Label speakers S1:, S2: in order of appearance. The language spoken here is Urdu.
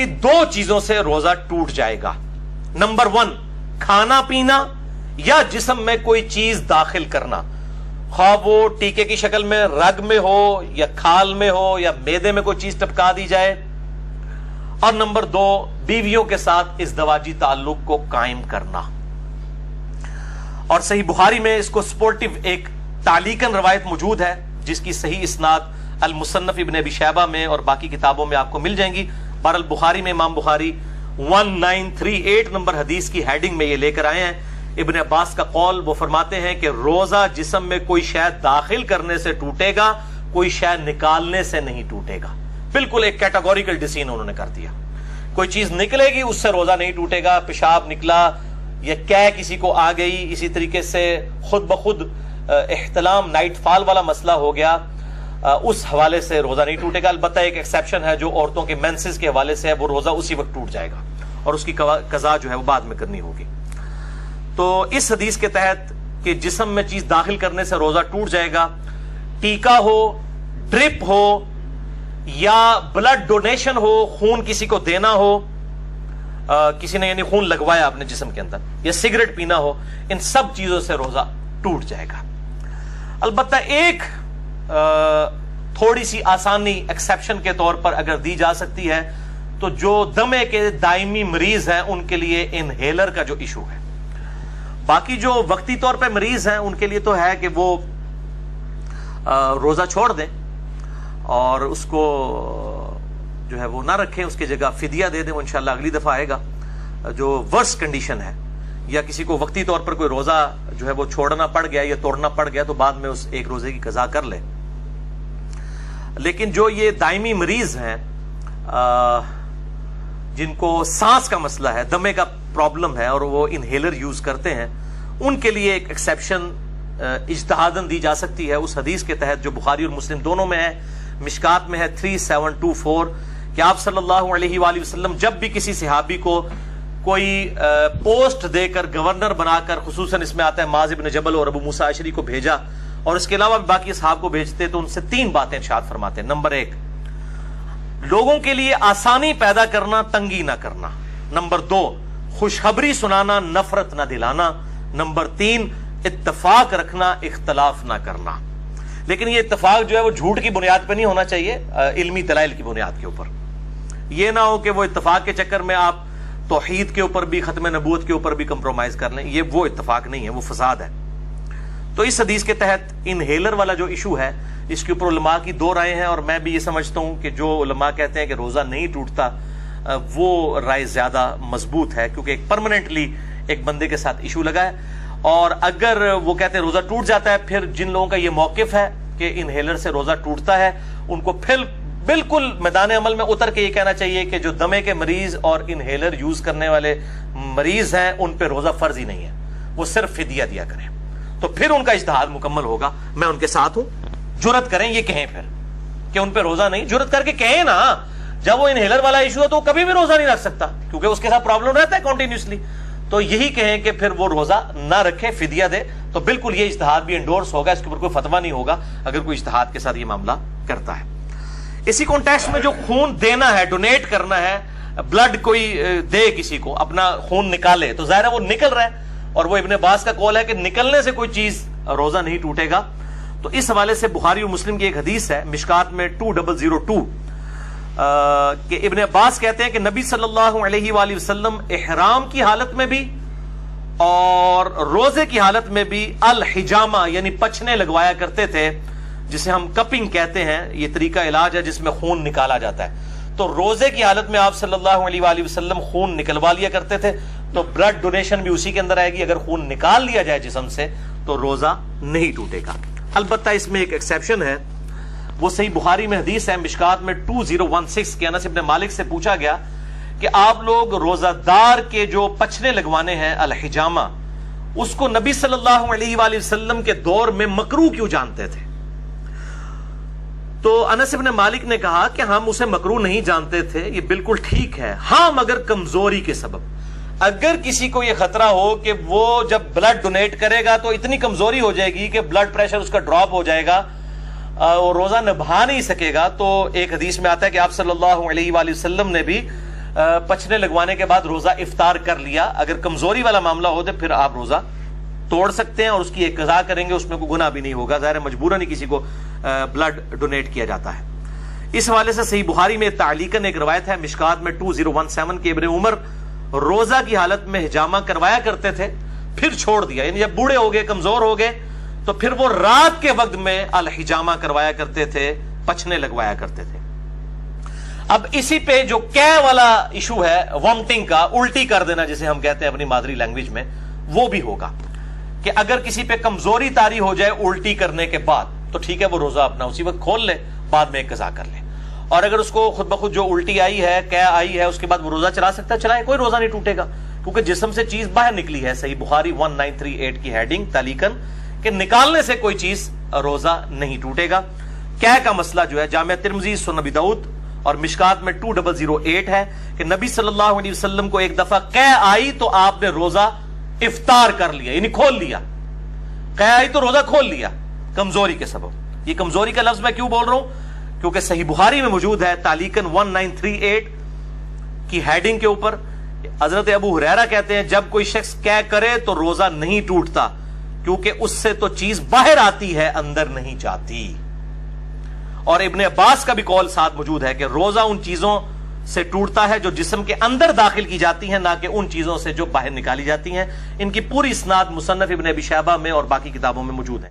S1: کہ دو چیزوں سے روزہ ٹوٹ جائے گا. نمبر 1 کھانا پینا یا جسم میں کوئی چیز داخل کرنا, خواہ وہ ٹیکے کی شکل میں رگ میں ہو یا کھال میں ہو یا میدے میں کوئی چیز ٹپکا دی جائے. اور نمبر 2 بیویوں کے ساتھ ازدواجی تعلق کو قائم کرنا. اور صحیح بخاری میں اس کو سپورٹیو ایک تعلیقاً روایت موجود ہے جس کی صحیح اسناد المصنف ابن ابی شیبہ میں اور باقی کتابوں میں آپ کو مل جائیں گی. بہرحال بخاری میں امام بخاری 1938 نمبر حدیث کی ہیڈنگ میں یہ لے کر آئے ہیں. ابن عباس کا قول, وہ فرماتے ہیں کہ روزہ جسم میں کوئی شے داخل کرنے سے ٹوٹے گا, کوئی شے نکالنے سے نہیں ٹوٹے گا. بالکل ایک کیٹاگوریکل ڈیسیژن انہوں نے کر دیا. کوئی چیز نکلے گی اس سے روزہ نہیں ٹوٹے گا. پیشاب نکلا یا کیا کسی کو آ گئی, اسی طریقے سے خود بخود احتلام نائٹ فال والا مسئلہ ہو گیا, اس حوالے سے روزہ نہیں ٹوٹے گا. البتہ ایک ایکسیپشن ہے جو عورتوں کے مینسز کے حوالے سے ہے, وہ روزہ اسی وقت ٹوٹ جائے گا اور اس کی قضا جو ہے وہ بعد میں کرنی ہوگی. تو اس حدیث کے تحت کہ جسم میں چیز داخل کرنے سے روزہ ٹوٹ جائے گا, ٹیکا ہو, ڈرپ ہو یا بلڈ ڈونیشن ہو, خون کسی کو دینا ہو, کسی نے یعنی خون لگوایا اپنے جسم کے اندر, یا سگریٹ پینا ہو, ان سب چیزوں سے روزہ ٹوٹ جائے گا. البتہ ایک تھوڑی سی آسانی ایکسیپشن کے طور پر اگر دی جا سکتی ہے تو جو دمے کے دائمی مریض ہیں ان کے لیے انہیلر کا جو ایشو ہے. باقی جو وقتی طور پہ مریض ہیں ان کے لیے تو ہے کہ وہ روزہ چھوڑ دیں اور اس کو جو ہے وہ نہ رکھیں, اس کی جگہ فدیہ دے دیں. وہ انشاءاللہ اگلی دفعہ آئے گا. جو ورس کنڈیشن ہے یا کسی کو وقتی طور پر کوئی روزہ جو ہے وہ چھوڑنا پڑ گیا یا توڑنا پڑ گیا تو بعد میں اس ایک روزے کی قضا کر لے. لیکن جو یہ دائمی مریض ہیں جن کو سانس کا مسئلہ ہے, دمے کا پرابلم ہے اور وہ انہیلر یوز کرتے ہیں, ان کے لیے ایک ایکسیپشن اجتہاداً دی جا سکتی ہے اس حدیث کے تحت جو بخاری اور مسلم دونوں میں ہے. مشکات میں ہے 3724 کہ آپ صلی اللہ علیہ وآلہ وسلم جب بھی کسی صحابی کو کوئی پوسٹ دے کر گورنر بنا کر, خصوصاً اس میں آتا ہے معاذ بن جبل اور ابو موسیٰ اشعری کو بھیجا اور اس کے علاوہ باقی اصحاب کو بھیجتے, تو ان سے 3 باتیں ارشاد فرماتے ہیں. نمبر 1 لوگوں کے لیے آسانی پیدا کرنا, تنگی نہ کرنا. نمبر 2 خوشخبری سنانا, نفرت نہ دلانا. نمبر 3 اتفاق رکھنا, اختلاف نہ کرنا. لیکن یہ اتفاق جو ہے وہ جھوٹ کی بنیاد پہ نہیں ہونا چاہیے, علمی دلائل کی بنیاد کے اوپر. یہ نہ ہو کہ وہ اتفاق کے چکر میں آپ توحید کے اوپر بھی, ختم نبوت کے اوپر بھی کمپرومائز کر لیں. یہ وہ اتفاق نہیں ہے, وہ فساد ہے. تو اس حدیث کے تحت انہیلر والا جو ایشو ہے اس کے اوپر علماء کی 2 رائے ہیں, اور میں بھی یہ سمجھتا ہوں کہ جو علماء کہتے ہیں کہ روزہ نہیں ٹوٹتا وہ رائے زیادہ مضبوط ہے, کیونکہ ایک پرماننٹلی ایک بندے کے ساتھ ایشو لگا ہے. اور اگر وہ کہتے ہیں روزہ ٹوٹ جاتا ہے, پھر جن لوگوں کا یہ موقف ہے کہ انہیلر سے روزہ ٹوٹتا ہے ان کو پھر بالکل میدان عمل میں اتر کے یہ کہنا چاہیے کہ جو دمے کے مریض اور انہیلر یوز کرنے والے مریض ہیں ان پہ روزہ فرض ہی نہیں ہے, وہ صرف فدیہ دیا کریں. تو پھر ان کا اجتہاد مکمل ہوگا. میں ان کے ساتھ ہوں. جرت کریں یہ کہیں پھر کہ ان پہ روزہ نہیں, جرت کر کے کہیں نا. جب وہ انہیلر والا ایشو ہے تو وہ کبھی بھی روزہ نہیں رکھ سکتا کیونکہ اس کے ساتھ پرابلم رہتا ہے کنٹینیوسلی. تو یہی کہیں کہ پھر وہ روزہ نہ رکھے, فدیہ دے, تو بالکل یہ اجتہاد بھی انڈورس ہوگا, اس کے اوپر کوئی فتویٰ نہیں ہوگا اگر کوئی اجتہاد کے ساتھ یہ معاملہ کرتا ہے. اسی کانٹیکسٹ میں جو خون دینا ہے, ڈونیٹ کرنا ہے, بلڈ کوئی دے کسی کو, اپنا خون نکالے, تو ظاہر ہے وہ نکل رہا ہے, اور وہ ابن عباس کا قول ہے کہ نکلنے سے کوئی چیز روزہ نہیں ٹوٹے گا. تو اس حوالے سے بخاری اور مسلم کی ایک حدیث ہے مشکات میں 2002 کہ ابن عباس کہتے ہیں کہ نبی صلی اللہ علیہ وآلہ وسلم احرام کی حالت میں بھی اور روزے کی حالت میں بھی الحجامہ یعنی پچھنے لگوایا کرتے تھے, جسے ہم کپنگ کہتے ہیں. یہ طریقہ علاج ہے جس میں خون نکالا جاتا ہے. تو روزے کی حالت میں آپ صلی اللہ علیہ وآلہ وسلم خون نکلوا لیا کرتے تھے, تو بلڈ ڈونیشن بھی اسی کے اندر آئے گی. اگر خون نکال لیا جائے جسم سے تو روزہ نہیں ٹوٹے گا. البتہ اس میں ایک ایکسیپشن ہے, وہ صحیح بخاری میں حدیث ہے مشکات میں 2016 کہ انس بن مالک سے پوچھا گیا کہ آپ لوگ روزہ دار کے جو پچھنے لگوانے ہیں الحجامہ, اس کو نبی صلی اللہ علیہ وآلہ وسلم کے دور میں مکروہ کیوں جانتے تھے؟ تو انس بن مالک نے کہا کہ ہم اسے مکروہ نہیں جانتے تھے, یہ بالکل ٹھیک ہے, ہاں مگر کمزوری کے سبب. اگر کسی کو یہ خطرہ ہو کہ وہ جب بلڈ ڈونیٹ کرے گا تو اتنی کمزوری ہو جائے گی کہ بلڈ پریشر اس کا ڈراپ ہو جائے گا اور روزہ نبھا نہیں سکے گا, تو ایک حدیث میں آتا ہے کہ آپ صلی اللہ علیہ وآلہ وسلم نے بھی پچھنے لگوانے کے بعد روزہ افطار کر لیا، اگر کمزوری والا معاملہ ہو تو پھر آپ روزہ توڑ سکتے ہیں اور اس کی ایک قضا کریں گے، اس میں کوئی گناہ بھی نہیں ہوگا، ظاہر ہے مجبوراً ہی کسی کو بلڈ ڈونیٹ کیا جاتا ہے۔ اس حوالے سے صحیح بخاری میں تعلیقاً ایک روایت ہے مشکات میں 2017 کے ابن عمر روزہ کی حالت میں حجامہ کروایا کرتے تھے، پھر چھوڑ دیا، یعنی جب بوڑھے ہو گئے، کمزور ہو گئے، تو پھر وہ رات کے وقت میں الحجامہ کروایا کرتے تھے، پچھنے لگوایا کرتے تھے۔ اب اسی پہ جو کہہ والا ایشو ہے وامٹنگ کا، الٹی کر دینا جسے ہم کہتے ہیں اپنی مادری لینگویج میں، وہ بھی ہوگا کہ اگر کسی پہ کمزوری طاری ہو جائے الٹی کرنے کے بعد تو ٹھیک ہے، وہ روزہ اپنا اسی وقت کھول لے، بعد میں ایک قضا کر لے، اور اگر اس کو خود بخود جو الٹی آئی ہے، کہہ آئی ہے، اس کے بعد وہ روزہ چلا سکتا ہے، چلائے، کوئی روزہ نہیں ٹوٹے گا، کیونکہ جسم سے چیز باہر نکلی ہے۔ صحیح بخاری 1938 کی ہیڈنگ تعلیقاً کہ نکالنے سے کوئی چیز روزہ نہیں ٹوٹے گا۔ کہہ کا مسئلہ جو ہے جامع ترمذی، سنن ابی داؤد اور مشکات میں 2008 ہے کہ نبی صلی اللہ علیہ وسلم کو ایک دفعہ کہہ آئی تو آپ نے روزہ افطار کر لیا، یعنی کھول لیا، کہہ آئی تو روزہ کھول لیا کمزوری کے سبب۔ یہ کمزوری کا لفظ میں کیوں بول رہا ہوں؟ کیونکہ صحیح بخاری میں موجود ہے تعلیقاً 1938 کی ہیڈنگ کے اوپر، حضرت ابو ہریرہ کہتے ہیں جب کوئی شخص کہہ کرے تو روزہ نہیں ٹوٹتا، کیونکہ اس سے تو چیز باہر آتی ہے، اندر نہیں جاتی۔ اور ابن عباس کا بھی قول ساتھ موجود ہے کہ روزہ ان چیزوں سے ٹوٹتا ہے جو جسم کے اندر داخل کی جاتی ہیں، نہ کہ ان چیزوں سے جو باہر نکالی جاتی ہیں۔ ان کی پوری اسناد مصنف ابن ابی شیبہ میں اور باقی کتابوں میں موجود ہے۔